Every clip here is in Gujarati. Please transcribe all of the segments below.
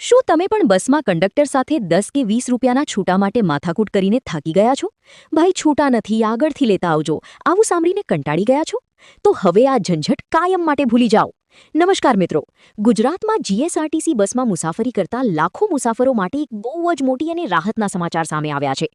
શું તમે પણ બસમાં કંડક્ટર સાથે 10 કે 20 રૂપિયાના છૂટા માટે માથાકૂટ કરીને થાકી ગયા છો? ભાઈ છૂટા નથી, આગળથી લેતા આવજો. આવું સાંભળીને કંટાળી ગયા છો? તો હવે આ ઝંઝટ કાયમ માટે ભૂલી જાઓ. નમસ્કાર મિત્રો, ગુજરાતમાં જીએસઆરટીસી બસમાં મુસાફરી કરતા લાખો મુસાફરો માટે એક બહુ જ મોટી અને રાહતના સમાચાર સામે આવ્યા છે.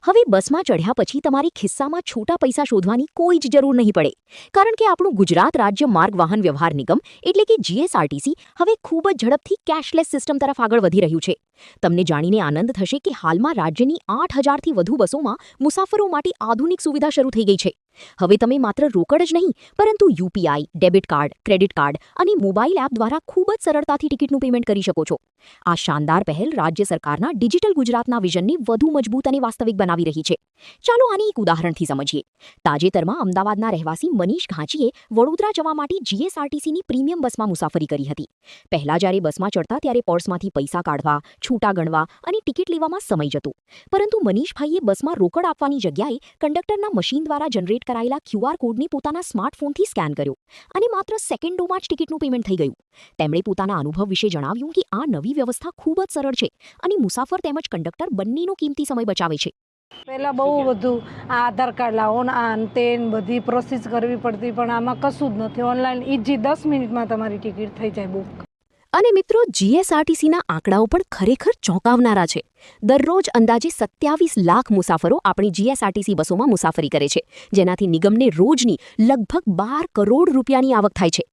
હવે બસમાં ચઢ્યા પછી તમારી ખિસ્સામાં છૂટા પૈસા શોધવાની કોઈ જ જરૂર નહીં પડે. કારણ કે આપણું ગુજરાત રાજ્ય માર્ગ વાહન વ્યવહાર નિગમ એટલે કે જીએસઆરટીસી હવે ખૂબ જ ઝડપથી કેશલેસ સિસ્ટમ તરફ આગળ વધી રહ્યું છે. તમને જાણીને આનંદ થશે કે હાલમાં રાજ્યની 8,000થી વધુ બસોમાં મુસાફરો માટે આધુનિક સુવિધા શરૂ થઈ ગઈ છે. હવે તમે માત્ર રોકડ જ નહીં, પરંતુ UPI, debit card, credit card અને મોબાઈલ એપ દ્વારા ખૂબ જ સરળતાથી ટિકિટનું પેમેન્ટ કરી શકો છો. આ શાનદાર પહેલ રાજ્ય સરકારના ડિજિટલ ગુજરાતના વિઝનને વધુ મજબૂત અને વાસ્તવિક બનાવી રહી છે. ચાલો આને એક ઉદાહરણથી સમજીએ. તાજેતરમાં અમદાવાદના રહેવાસી મનીષ ઘાંચીએ વડોદરા જવા માટે જીએસઆરટીસીની પ્રીમિયમ બસમાં મુસાફરી કરી હતી. પહેલા જ્યારે બસમાં ચડતા ત્યારે પર્સમાંથી પૈસા કાઢવા, છૂટા ગણવા અને ટિકિટ લેવામાં સમય જતો. પરંતુ મનીષભાઈએ બસમાં રોકડ આપવાની જગ્યાએ કંડક્ટરના મશીન દ્વારા જનરેટ કરાયેલા ક્યુઆર કોડને પોતાના સ્માર્ટફોનથી સ્કેન કર્યો અને માત્ર સેકન્ડોમાં જ ટિકિટનું પેમેન્ટ થઈ ગયું. તેમણે પોતાના અનુભવ વિશે જણાવ્યું કે આ નવી વ્યવસ્થા ખૂબ જ સરળ છે અને મુસાફર તેમજ કંડક્ટર બંનેનો કિંમતી સમય બચાવે છે. પહેલાં બહુ બધું આ આધાર કાર્ડ લાવો ને આ તે બધી પ્રોસેસ કરવી પડતી, પણ આમાં કશું જ નથી. ઓનલાઈન ઇઝી 10 મિનિટમાં તમારી ટિકિટ થઈ જાય બુક. અને મિત્રો, જીએસઆરટીસીના આંકડાઓ પણ ખરેખર ચોંકાવનારા છે. દરરોજ અંદાજે 27 લાખ મુસાફરો આપણી જીએસઆરટીસી બસોમાં મુસાફરી કરે છે, જેનાથી નિગમને રોજની લગભગ 12 કરોડ રૂપિયાની આવક થાય છે.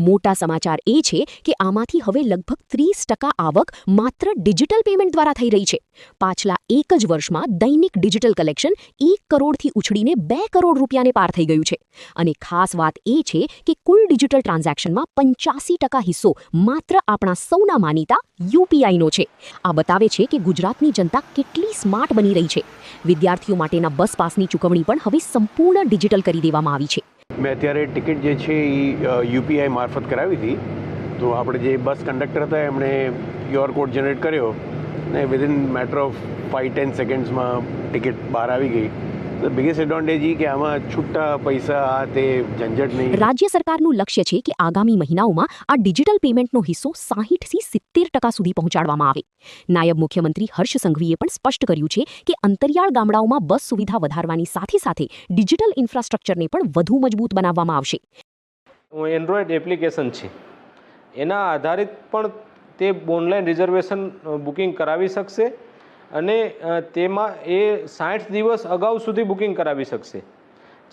મોટા સમાચાર એ છે કે આમાંથી હવે લગભગ 30% આવક માત્ર ડિજિટલ પેમેન્ટ દ્વારા થઈ રહી છે. પાછલા એક જ વર્ષમાં દૈનિક ડિજિટલ કલેક્શન 1 કરોડથી ઉછળીને 2 કરોડ રૂપિયાને પાર થઈ ગયું છે. અને ખાસ વાત એ છે કે કુલ ડિજિટલ ટ્રાન્ઝેક્શનમાં 85% હિસ્સો માત્ર આપણા સૌના માનીતા યુપીઆઈનો છે. આ બતાવે છે કે ગુજરાતની જનતા કેટલી સ્માર્ટ બની રહી છે. વિદ્યાર્થીઓ માટેના બસ પાસની ચૂકવણી પણ હવે સંપૂર્ણ ડિજિટલ કરી દેવામાં આવી છે. મેં અત્યારે ટિકિટ જે છે એ યુપીઆઈ મારફત કરાવી હતી. તો આપણે જે બસ કંડક્ટર હતા એમણે ક્યુઆર કોડ જનરેટ કર્યો ને વિધિન મેટર ઓફ 5-10 સેકન્ડ્સમાં ટિકિટ બહાર આવી ગઈ. ધ બિગેસ્ટ એડવાન્ટેજ એ કે આમાં છૂટા પૈસા આ તે ઝંઝટ નહીં. રાજ્ય સરકારનું લક્ષ્ય છે કે આગામી મહિનાઓમાં આ ડિજિટલ પેમેન્ટનો હિસ્સો 60થી 70% સુધી પહોંચાડવામાં આવે. નાયબ મુખ્યમંત્રી હર્ષ સંઘવીએ પણ સ્પષ્ટ કર્યું છે કે અંતરિયાળ ગામડાઓમાં બસ સુવિધા વધારવાની સાથે સાથે ડિજિટલ ઇન્ફ્રાસ્ટ્રક્ચરને પણ વધુ મજબૂત બનાવવામાં આવશે. એન્ડ્રોઈડ એપ્લિકેશન છે, એના આધારિત પણ તે ઓનલાઈન રિઝર્વેશન બુકિંગ કરાવી શકશે અને તેમાં એ 60 દિવસ અગાઉ સુધી બુકિંગ કરાવી શકશે,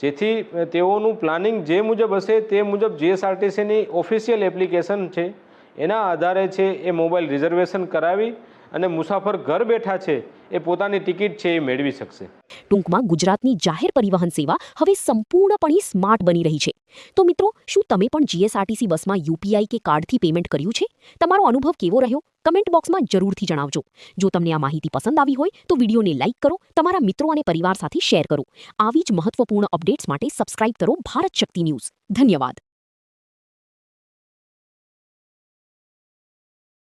જેથી તેઓનું પ્લાનિંગ જે મુજબ હશે તે મુજબ જીએસઆરટીસીની ઓફિશિયલ એપ્લિકેશન છે એના આધારે છે એ મોબાઈલ રિઝર્વેશન કરાવી અને મુસાફર ઘર બેઠા છે એ પોતાની ટિકિટ છે એ મેળવી શકશે. ટૂંકમાં ગુજરાતની જાહેર પરિવહન સેવા હવે સંપૂર્ણપણે સ્માર્ટ બની રહી છે. તો મિત્રો, શું તમે પણ જીએસઆરટીસી બસમાં યુપીઆઈ કે કાર્ડથી પેમેન્ટ કર્યું છે? તમારો અનુભવ કેવો રહ્યો? કમેન્ટ બોક્સમાં જરૂરથી જણાવજો. જો તમને આ માહિતી પસંદ આવી હોય તો વિડીયોને લાઇક કરો, તમારા મિત્રો અને પરિવાર સાથે શેર કરો. આવી જ મહત્વપૂર્ણ અપડેટ્સ માટે સબસ્ક્રાઇબ કરો ભારત શક્તિ ન્યૂઝ. ધન્યવાદ.